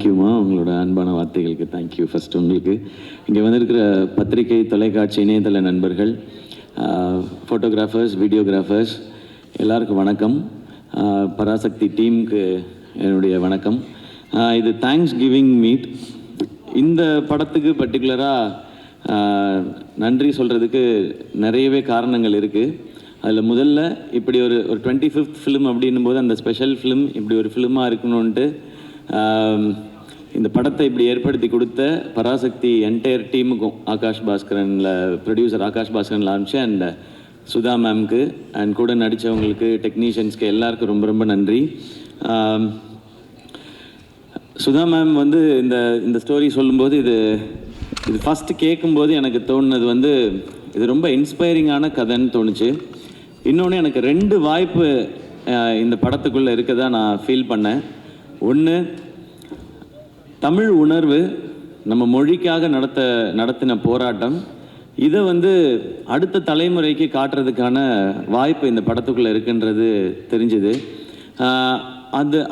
தேங்க்யூமா, உங்களோட அன்பான வார்த்தைகளுக்கு தேங்க்யூ. ஃபஸ்ட் உங்களுக்கு இங்கே வந்திருக்கிற பத்திரிகை, தொலைக்காட்சி, இணையதள நண்பர்கள், ஃபோட்டோகிராஃபர்ஸ், வீடியோகிராஃபர்ஸ் எல்லாருக்கும் வணக்கம். பராசக்தி டீமுக்கு என்னுடைய வணக்கம். இது தேங்க்ஸ் கிவிங் மீட். இந்த படத்துக்கு பர்டிகுலராக நன்றி சொல்கிறதுக்கு நிறையவே காரணங்கள் இருக்குது. அதில் முதல்ல இப்படி ஒரு 25th ஃபிலிம் அப்படின்னும் போது அந்த ஸ்பெஷல் ஃபிலிம் இப்படி ஒரு ஃபிலிமாக இருக்கணும்ன்ட்டு இந்த படத்தை இப்படி ஏற்படுத்தி கொடுத்த பராசக்தி என்டையர் டீமுக்கும், ஆகாஷ் பாஸ்கரனில் ப்ரொடியூசர் ஆகாஷ் பாஸ்கரனில் ஆரம்பிச்சு அண்ட் சுதா மேம்க்கு அண்ட் கூட நடித்தவங்களுக்கு, டெக்னீஷியன்ஸ்க்கு எல்லாருக்கும் ரொம்ப ரொம்ப நன்றி. சுதா மேம் வந்து இந்த ஸ்டோரி சொல்லும்போது இது ஃபஸ்ட்டு கேட்கும்போது எனக்கு தோணுனது இது ரொம்ப இன்ஸ்பைரிங்கான கதைன்னு தோணுச்சு. இன்னொன்று எனக்கு 2 வாய்ப்பு இந்த படத்துக்குள்ளே இருக்கதா நான் ஃபீல் பண்ணேன். ஒன்று, தமிழ் உணர்வு, நம்ம மொழிக்காக நடத்தின போராட்டம், இதை அடுத்த தலைமுறைக்கு காட்டுறதுக்கான வாய்ப்பு இந்த படத்துக்குள்ளே இருக்குன்றது தெரிஞ்சுது.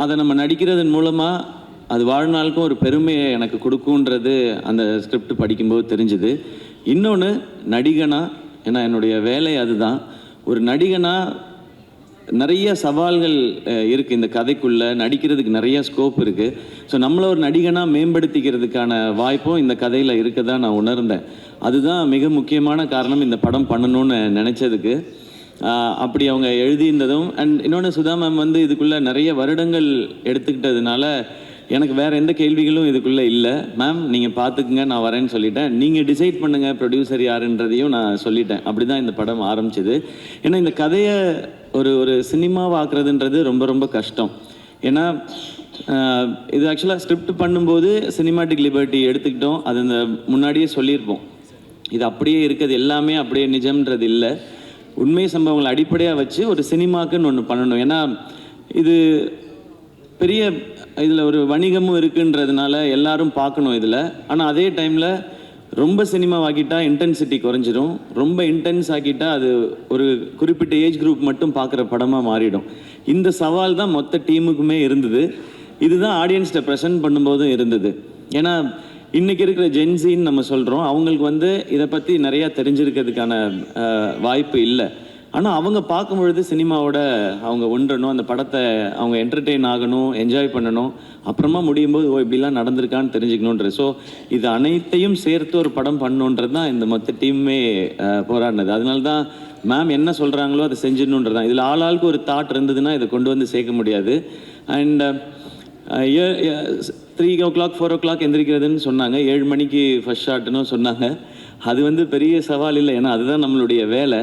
அதை நம்ம நடிக்கிறதன் மூலமாக அது வாழ்நாளுக்கும் ஒரு பெருமையை எனக்கு கொடுக்குன்றது அந்த ஸ்கிரிப்ட் படிக்கும்போது தெரிஞ்சுது. இன்னொன்று, நடிகனா, ஏன்னா என்னுடைய வேலை அதுதான், ஒரு நடிகனா நிறைய சவால்கள் இருக்குது இந்த கதைக்குள்ளே, நடிக்கிறதுக்கு நிறைய ஸ்கோப் இருக்குது. ஸோ நம்மளை ஒரு நடிகனாக மேம்படுத்திக்கிறதுக்கான வாய்ப்பும் இந்த கதையில் இருக்க தான் நான் உணர்ந்தேன். அதுதான் மிக முக்கியமான காரணம் இந்த படம் பண்ணணும்னு நினச்சதுக்கு. அப்படி அவங்க எழுதியிருந்ததும் அண்ட் இன்னொன்று, சுதா மேம் இதுக்குள்ளே நிறைய வருடங்கள் எடுத்துக்கிட்டதுனால எனக்கு வேறு எந்த கேள்விகளும் இதுக்குள்ளே இல்லை. மேம் நீங்கள் பார்த்துக்குங்க, நான் வரேன்னு சொல்லிட்டேன். நீங்கள் டிசைட் பண்ணுங்கள் ப்ரொடியூசர் யாருன்றதையும் நான் சொல்லிட்டேன். அப்படி தான் இந்த படம் ஆரம்பிச்சது. ஏன்னா இந்த கதையை ஒரு சினிமாவாக்குறதுன்றது ரொம்ப ரொம்ப கஷ்டம். ஏன்னா இது ஆக்சுவலாக ஸ்கிரிப்ட் பண்ணும்போது சினிமாட்டிக் லிபர்ட்டி எடுத்துக்கிட்டோம். அது இந்த முன்னாடியே சொல்லியிருப்போம். இது அப்படியே இருக்கிறது எல்லாமே அப்படியே நிஜம்ன்றது இல்லை. உண்மை சம்பவங்களை அடிப்படையாக வச்சு ஒரு சினிமாக்குன்னு ஒன்று பண்ணணும். ஏன்னா இது பெரிய இதில் ஒரு வணிகமும் இருக்குன்றதுனால எல்லாரும் பார்க்கணும் இதில். ஆனால் அதே டைமில் ரொம்ப சினிமாவாக்கிட்டால் இன்டென்சிட்டி குறைஞ்சிரும். ரொம்ப இன்டென்ஸ் ஆக்கிட்டால் அது ஒரு குறிப்பிட்ட ஏஜ் குரூப் மட்டும் பார்க்குற படமாக மாறிடும். இந்த சவால் தான் மொத்த டீமுக்குமே இருந்தது. இதுதான் ஆடியன்ஸ்கிட்ட ப்ரெசென்ட் பண்ணும்போதும் இருந்தது. ஏன்னா இன்றைக்கி இருக்கிற ஜென்சின்னு நம்ம சொல்கிறோம், அவங்களுக்கு இதை பற்றி நிறையா தெரிஞ்சிருக்கிறதுக்கான வாய்ப்பு இல்லை. ஆனால் அவங்க பார்க்கும்பொழுது சினிமாவோட அவங்க ஒன்றணும், அந்த படத்தை அவங்க என்டர்டெயின் ஆகணும், என்ஜாய் பண்ணணும், அப்புறமா முடியும் போது இப்படிலாம் நடந்திருக்கான்னு தெரிஞ்சுக்கணுன்றது. ஸோ இது அனைத்தையும் சேர்த்து ஒரு படம் பண்ணணுன்றது தான் இந்த மொத்த டீமுமே போராடினது. அதனால தான் மேம் என்ன சொல்கிறாங்களோ அதை செஞ்சிடணுன்றது தான். இதில் ஆளாளுக்கு ஒரு தாட் இருந்ததுன்னா இதை கொண்டு வந்து சேர்க்க முடியாது. அண்ட் 3 o'clock 4 o'clock எந்திரிக்கிறதுன்னு சொன்னாங்க. 7 மணிக்கு ஃபர்ஸ்ட் ஷாட்டுன்னு சொன்னாங்க. அது பெரிய சவால் இல்லை, ஏன்னா அதுதான் நம்மளுடைய வேலை.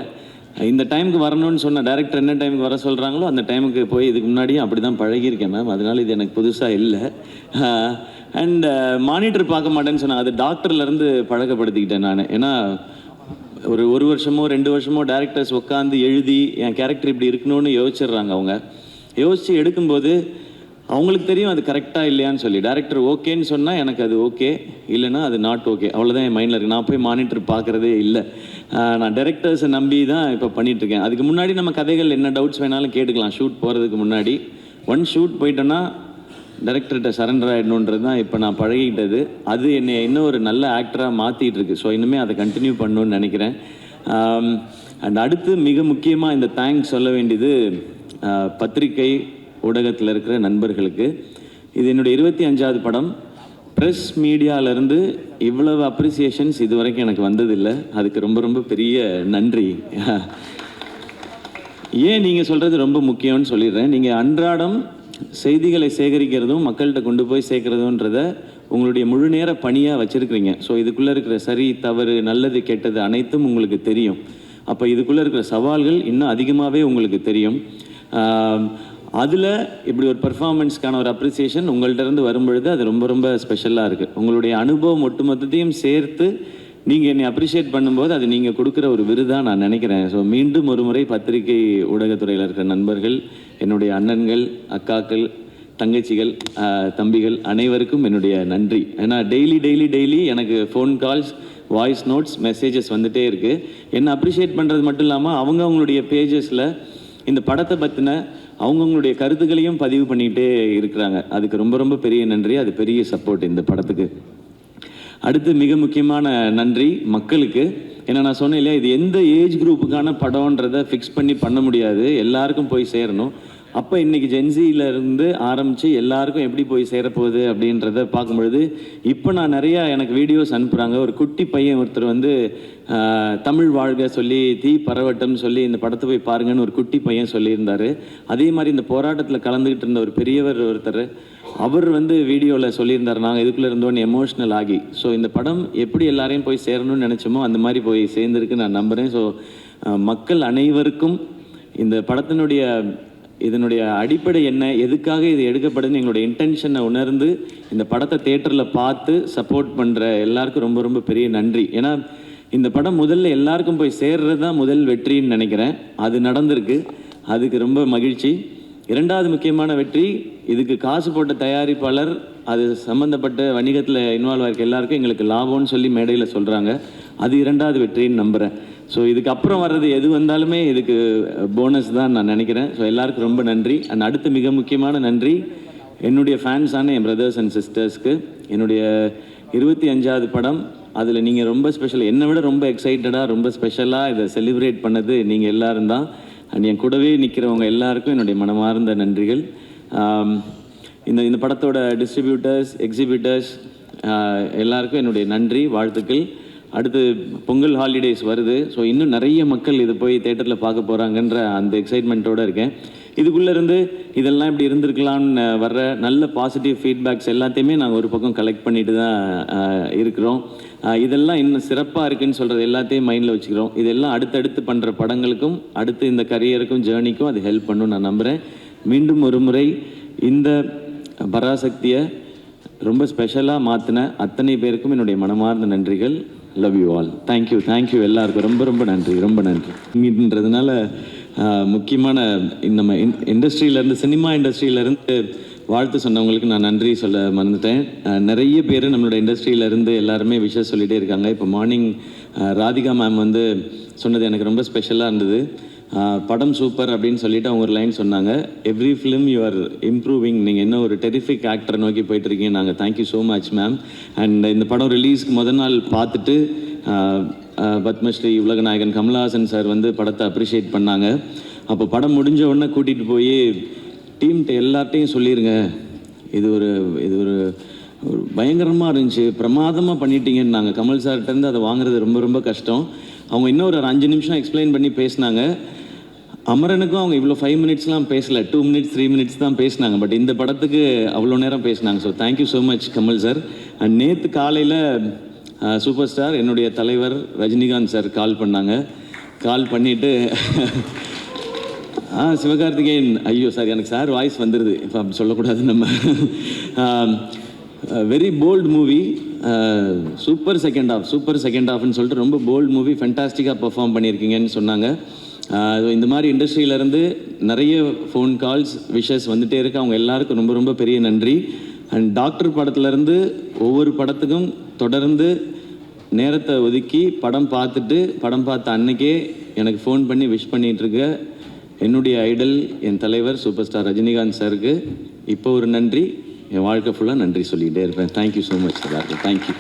இந்த டைமுக்கு வரணும்னு சொன்ன டைரக்டர் என்ன டைமுக்கு வர சொல்கிறாங்களோ அந்த டைமுக்கு போய் இதுக்கு முன்னாடியும் அப்படி தான் பழகியிருக்கேன் மேம். அதனால் இது எனக்கு புதுசாக இல்லை. அண்ட் மானிட்டர் பார்க்க மாட்டேன்னு சொன்னாங்க. அது டாக்டர்லேருந்து பழக்கப்படுத்திக்கிட்டேன் நான். ஏன்னா ஒரு வருஷமோ 2 வருஷமோ டேரக்டர்ஸ் உட்காந்து எழுதி என் கேரக்டர் இப்படி இருக்கணும்னு யோசிச்சிடுறாங்க. அவங்க யோசித்து எடுக்கும்போது அவங்களுக்கு தெரியும் அது கரெக்டாக இல்லையான்னு சொல்லி. டேரக்டர் ஓகேன்னு சொன்னால் எனக்கு அது ஓகே, இல்லைன்னா அது நாட் ஓகே, அவ்வளோதான் என் மைண்டில் இருக்குது. நான் போய் மானிட்டர் பார்க்குறதே இல்லை. நான் டைரக்டர்ஸை நம்பி தான் இப்போ பண்ணிகிட்ருக்கேன். அதுக்கு முன்னாடி நம்ம கதைகள் என்ன டவுட்ஸ் வேணாலும் கேட்டுக்கலாம். ஷூட் போகிறதுக்கு முன்னாடி ஷூட் போயிட்டோன்னா டைரக்டர்கிட்ட சரண்டர் ஆகிடணுன்றது தான் இப்போ நான் பழகிக்கிட்டது. அது என்னை இன்னும் ஒரு நல்ல ஆக்டராக மாற்றிட்டு இருக்கு. ஸோ இன்னுமே அதை கண்டினியூ பண்ணணுன்னு நினைக்கிறேன். அண்ட் அடுத்து மிக முக்கியமாக இந்த தேங்க்ஸ் சொல்ல வேண்டியது பத்திரிகை ஊடகத்தில் இருக்கிற நண்பர்களுக்கு. இது என்னுடைய 25வது படம். ப்ரெஸ் மீடியாவிலேருந்து இவ்வளவு அப்ரிசியேஷன்ஸ் இது வரைக்கும் எனக்கு வந்ததில்லை. அதுக்கு ரொம்ப ரொம்ப பெரிய நன்றி. ஏன் நீங்கள் சொல்கிறது ரொம்ப முக்கியம்னு சொல்லிடுறேன். நீங்கள் அன்றாடம் செய்திகளை சேகரிக்கிறதும் மக்கள்கிட்ட கொண்டு போய் சேர்க்குறதுன்றத உங்களுடைய முழு நேர பணியாக வச்சுருக்கிறீங்க. ஸோ இதுக்குள்ளே இருக்கிற சரி தவறு நல்லது கெட்டது அனைத்தும் உங்களுக்கு தெரியும். அப்போ இதுக்குள்ளே இருக்கிற சவால்கள் இன்னும் அதிகமாகவே உங்களுக்கு தெரியும். அதில் இப்படி ஒரு பெர்ஃபார்மன்ஸ்க்கான ஒரு அப்ரிசியேஷன் உங்கள்கிட்ட வரும்பொழுது அது ரொம்ப ரொம்ப ஸ்பெஷலாக இருக்குது. உங்களுடைய அனுபவம் ஒட்டுமொத்தத்தையும் சேர்த்து நீங்கள் என்னை அப்ரிஷியேட் பண்ணும்போது அது நீங்கள் கொடுக்குற ஒரு விருதாக நான் நினைக்கிறேன். ஸோ மீண்டும் ஒரு முறை பத்திரிகை ஊடகத்துறையில் இருக்கிற நண்பர்கள், என்னுடைய அண்ணன்கள், அக்காக்கள், தங்கச்சிகள், தம்பிகள் அனைவருக்கும் என்னுடைய நன்றி. ஏன்னா டெய்லி எனக்கு phone calls, voice notes, messages வந்துகிட்டே இருக்குது. என்னை அப்ரிஷியேட் பண்ணுறது மட்டும் இல்லாமல் அவங்களுடைய பேஜஸில் இந்த படத்தை பற்றின அவங்கவுங்களுடைய கருத்துக்களையும் பதிவு பண்ணிகிட்டே இருக்கிறாங்க. அதுக்கு ரொம்ப ரொம்ப பெரிய நன்றி. அது பெரிய சப்போர்ட் இந்த படத்துக்கு. அடுத்து மிக முக்கியமான நன்றி மக்களுக்கு. ஏன்னா நான் சொன்னேன் இல்லையா, இது எந்த ஏஜ் குரூப்புக்கான படம்ன்றதை ஃபிக்ஸ் பண்ணி பண்ண முடியாது, எல்லாருக்கும் போய் சேரணும். அப்போ இன்றைக்கி ஜென்சியிலேருந்து ஆரம்பித்து எல்லாருக்கும் எப்படி போய் சேரப்போகுது அப்படின்றத பார்க்கும்பொழுது இப்போ நான் நிறையா எனக்கு வீடியோஸ் அனுப்புகிறாங்க. ஒரு குட்டி பையன் ஒருத்தர் வந்து தமிழ் வாழ்க சொல்லி தீ பரவட்டம் சொல்லி இந்த படத்தை போய் பாருங்கன்னு ஒரு குட்டி பையன் சொல்லியிருந்தார். அதே மாதிரி இந்த போராட்டத்தில் கலந்துக்கிட்டு இருந்த ஒரு பெரியவர் ஒருத்தர், அவர் வந்து வீடியோவில் சொல்லியிருந்தார், நாங்கள் இதுக்குள்ளே இருந்தோன்னு எமோஷ்னல் ஆகி. ஸோ இந்த படம் எப்படி எல்லாரையும் போய் சேரணும்னு நினச்சோமோ அந்த மாதிரி போய் சேர்ந்துருக்கு நான் நம்புகிறேன். ஸோ மக்கள் அனைவருக்கும் இந்த படத்தினுடைய இதனுடைய அடிப்படை என்ன, எதுக்காக இது எடுக்கப்படுதுன்னு எங்களுடைய இன்டென்ஷனை உணர்ந்து இந்த படத்தை தேட்டரில் பார்த்து சப்போர்ட் பண்ணுற எல்லாருக்கும் ரொம்ப ரொம்ப பெரிய நன்றி. ஏன்னா இந்த படம் முதல்ல எல்லாருக்கும் போய் சேர்றது தான் முதல் வெற்றின்னு நினைக்கிறேன். அது நடந்திருக்கு, அதுக்கு ரொம்ப மகிழ்ச்சி. இரண்டாவது முக்கியமான வெற்றி, இதுக்கு காசு போட்ட தயாரிப்பாளர், அது சம்மந்தப்பட்ட வணிகத்தில் இன்வால்வ் ஆகிருக்க எல்லாருக்கும் எங்களுக்கு லாபம்னு சொல்லி மேடையில் சொல்கிறாங்க. அது இரண்டாவது வெற்றின்னு நம்புகிறேன். ஸோ இதுக்கப்புறம் வர்றது எது வந்தாலுமே இதுக்கு போனஸ் தான் நான் நினைக்கிறேன். ஸோ எல்லாருக்கும் ரொம்ப நன்றி. அண்ட் அடுத்து மிக முக்கியமான நன்றி என்னுடைய ஃபேன்ஸான என் பிரதர்ஸ் அண்ட் சிஸ்டர்ஸ்க்கு. என்னுடைய 25வது படம், அதில் நீங்கள் ரொம்ப ஸ்பெஷல், என்னை விட ரொம்ப எக்ஸைட்டடாக ரொம்ப ஸ்பெஷலாக இதை செலிப்ரேட் பண்ணது நீங்கள் எல்லோரும் தான். அண்ட் என் கூடவே நிற்கிறவங்க எல்லாருக்கும் என்னுடைய மனமார்ந்த நன்றிகள். இந்த படத்தோட டிஸ்ட்ரிபியூட்டர்ஸ், எக்ஸிபிட்டர்ஸ் எல்லாருக்கும் என்னுடைய நன்றி, வாழ்த்துக்கள். அடுத்து பொங்கல் ஹாலிடேஸ் வருது. ஸோ இன்னும் நிறைய மக்கள் இதை போய் தேட்டரில் பார்க்க போகிறாங்கன்ற அந்த எக்ஸைட்மெண்ட்டோடு இருக்கேன். இதுக்குள்ளேருந்து இதெல்லாம் இப்படி இருந்திருக்கலாம்னு வர்ற நல்ல பாசிட்டிவ் ஃபீட்பேக்ஸ் எல்லாத்தையுமே நாங்கள் ஒரு பக்கம் கலெக்ட் பண்ணிட்டு தான் இருக்கிறோம். இதெல்லாம் இன்னும் சிறப்பாக இருக்குதுன்னு சொல்கிறது எல்லாத்தையும் மைண்டில் வச்சுக்கிறோம். இதெல்லாம் அடுத்தடுத்து பண்ணுற படங்களுக்கும் அடுத்து இந்த கரியருக்கும் ஜேர்னிக்கும் அது ஹெல்ப் பண்ணும் நான் நம்புகிறேன். மீண்டும் ஒரு முறை இந்த பராசக்தியை ரொம்ப ஸ்பெஷலாக மாற்றின அத்தனை பேருக்கும் என்னுடைய மனமார்ந்த நன்றிகள். Love you all. தேங்க்யூ எல்லாருக்கும் ரொம்ப ரொம்ப நன்றி, ரொம்ப நன்றி. இங்கன்றதுனால முக்கியமான நம்ம இண்டஸ்ட்ரியிலேருந்து, சினிமா இண்டஸ்ட்ரியிலேருந்து வாழ்த்து சொன்னவங்களுக்கு நான் நன்றி சொல்ல மறந்துட்டேன். நிறைய பேர் நம்மளோட இண்டஸ்ட்ரியிலேருந்து எல்லாருமே விஷயம் சொல்லிகிட்டே இருக்காங்க. இப்போ மார்னிங் ராதிகா மேம் வந்து சொன்னது எனக்கு ரொம்ப ஸ்பெஷலாக இருந்தது. படம் சூப்பர் அப்படின்னு சொல்லிட்டு அவங்க ஒரு லைன் சொன்னாங்க, every film you are improving, நீங்கள் என்ன ஒரு டெரிஃபிக் ஆக்டரை நோக்கி போயிட்டுருக்கீங்க. நாங்கள் thank you so much ma'am. And இந்த படம் ரிலீஸ்க்கு முதல் நாள் பார்த்துட்டு பத்மஸ்ரீ உலகநாயகன் கமல்ஹாசன் சார் வந்து படத்தை அப்ரிஷியேட் பண்ணாங்க. அப்போ படம் முடிஞ்ச உடனே கூட்டிகிட்டு போய் டீம்கிட்ட எல்லார்ட்டையும் சொல்லிடுங்க, இது ஒரு பயங்கரமாக இருந்துச்சு, பிரமாதமாக பண்ணிட்டீங்கன்னு. நாங்கள் கமல் சார்கிட்டேருந்து அதை வாங்குறது ரொம்ப ரொம்ப கஷ்டம். அவங்க இன்னும் ஒரு 5 நிமிஷம் எக்ஸ்பிளைன் பண்ணி பேசினாங்க. அமரனுக்கும் அவங்க இவ்வளோ 5 மினிட்ஸ்லாம் பேசலை, 2 மினிட்ஸ் 3 மினிட்ஸ் தான் பேசினாங்க. பட் இந்த படத்துக்கு அவ்வளோ நேரம் பேசினாங்க. So thank you so much Kamal sir. And நேற்று காலையில் சூப்பர் ஸ்டார் என்னுடைய தலைவர் ரஜினிகாந்த் சார் கால் பண்ணாங்க. கால் பண்ணிவிட்டு சிவகார்த்திகேயன், ஐயோ சார் எனக்கு சார் வாய்ஸ் வந்துடுது, இப்போ அப்படி சொல்லக்கூடாது நம்ம, very bold movie, super second ஹாஃப்னு சொல்லிட்டு ரொம்ப போல்ட் மூவி, ஃபென்டாஸ்டிக்காக பெர்ஃபார்ம் பண்ணியிருக்கீங்கன்னு சொன்னாங்க. இந்த மாதிரி இண்டஸ்ட்ரியிலேருந்து நிறைய ஃபோன் கால்ஸ், விஷஸ் வந்துகிட்டே இருக்கு. அவங்க எல்லாருக்கும் ரொம்ப ரொம்ப பெரிய நன்றி. அண்ட் டாக்டர் படத்துலேருந்து ஒவ்வொரு படத்துக்கும் தொடர்ந்து நேரத்தை ஒதுக்கி படம் பார்த்த அன்னைக்கே எனக்கு ஃபோன் பண்ணி விஷ் பண்ணிகிட்ருக்க என்னுடைய ஐடல், என் தலைவர் சூப்பர் ஸ்டார் ரஜினிகாந்த் சாருக்கு இப்போ ஒரு நன்றி, என் வாழ்க்கை ஃபுல்லாக நன்றி சொல்லிக்கிட்டே இருப்பேன். Thank you so much sir. Thank you.